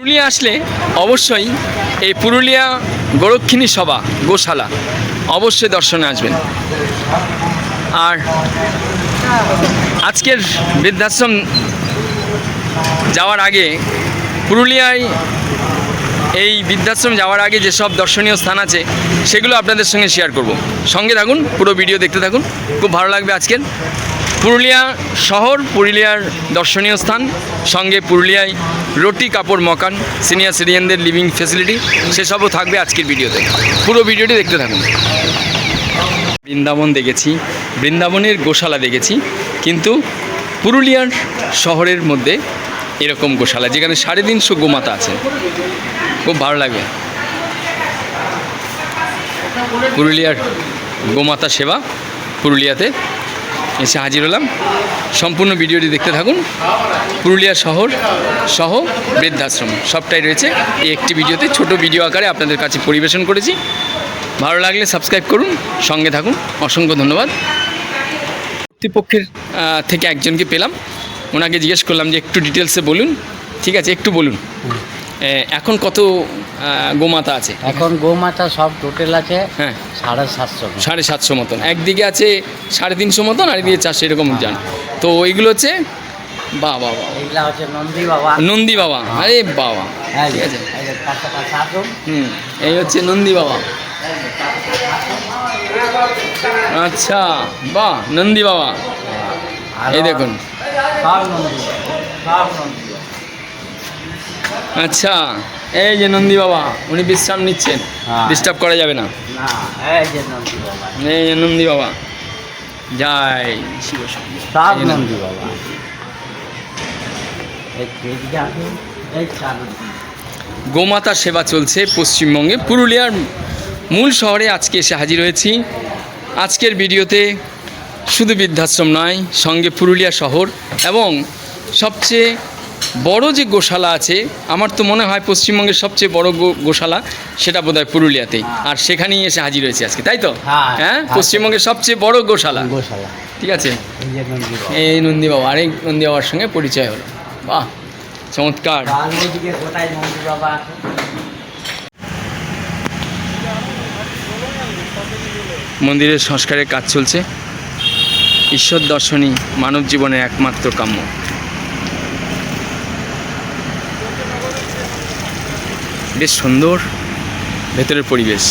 পুরুলিয়া আসলে অবশ্যই এই পুরুলিয়া গোরক্ষিণী সভা গোশালা অবশ্যই দর্শনে আসবেন। আর আজকের বৃদ্ধাশ্রম যাওয়ার আগে পুরুলিয়ায় এই বৃদ্ধাশ্রম যাওয়ার আগে যেসব দর্শনীয় স্থান আছে সেগুলো আপনাদের সঙ্গে শেয়ার করব। সঙ্গে থাকুন, পুরো ভিডিও দেখতে থাকুন, খুব ভালো লাগবে। আজকের পুরুলিয়া শহর, পুরুলিয়ার দর্শনীয় স্থান, সঙ্গে পুরুলিয়ায় রুটি কাপড় মকান, সিনিয়র সিটিজেনদের লিভিং ফেসিলিটি, সেসবও থাকবে আজকের ভিডিওতে। পুরো ভিডিওটি দেখতে থাকুন। বৃন্দাবন দেখেছি, বৃন্দাবনের গোশালা দেখেছি, কিন্তু পুরুলিয়ার শহরের মধ্যে এরকম গোশালা যেখানে 350 গোমাতা আছে, খুব ভালো লাগবে। পুরুলিয়ার গোমাতা সেবা পুরুলিয়াতে এসে হাজির হলাম। সম্পূর্ণ ভিডিওটি দেখতে থাকুন। পুরুলিয়া শহর সহ বৃদ্ধাশ্রম সবটাই রয়েছে এই একটি ভিডিওতে, ছোট ভিডিও আকারে আপনাদের কাছে পরিবেশন করেছি। ভালো লাগলে সাবস্ক্রাইব করুন, সঙ্গে থাকুন। অসংখ্য ধন্যবাদ। কর্তৃপক্ষের থেকে একজনকে পেলাম, ওনাকে জিজ্ঞেস করলাম যে একটু ডিটেলসে বলুন। ঠিক আছে, একটু বলুন এখন কত গোমাতা আছে? এখন গোমাতা সব টোটাল আছে হ্যাঁ 750 750 মতন। একদিকে আছে 350 মতন, আর এদিকে 400 এরকম যান। তো এইগুলো হচ্ছে বাবা, এইগুলা হচ্ছে নন্দী বাবা। নন্দী বাবা, আরে বাবা, ঠিক আছে। এই হচ্ছে নন্দী বাবা। আচ্ছা, বাহ, নন্দী বাবা, এই দেখুন। আচ্ছা, এই যে নন্দী বাবা, উনি বিশ্রাম নিচ্ছেন, ডিস্টার্ব করা যাবে না। এই যে নন্দী বাবা, জয় শিব নন্দী বাবা। গোমাতা সেবা চলছে পশ্চিমবঙ্গে, পুরুলিয়ার মূল শহরে আজকে এসে হাজির হয়েছি। আজকের ভিডিওতে শুধু বৃদ্ধাশ্রম নয়, সঙ্গে পুরুলিয়া শহর এবং সবচেয়ে বড় যে গোশালা আছে, আমার তো মনে হয় পশ্চিমবঙ্গের সবচেয়ে বড় গোশালা সেটা বোধহয় পুরুলিয়াতেই, আর সেখানেই এসে হাজির হয়েছে আজকে, তাই তো? হ্যাঁ, পশ্চিমবঙ্গের সবচেয়ে বড় গোশালা। ঠিক আছে, এই নন্দী বাবা, আরেক নন্দী বাবার সঙ্গে পরিচয় হলো। বাহ, চমৎকার। মন্দিরের সংস্কারের কাজ চলছে। ঈশ্বর দর্শনই মানব জীবনের একমাত্র কাম্য। বেশ সুন্দর ভেতরের পরিবেশ।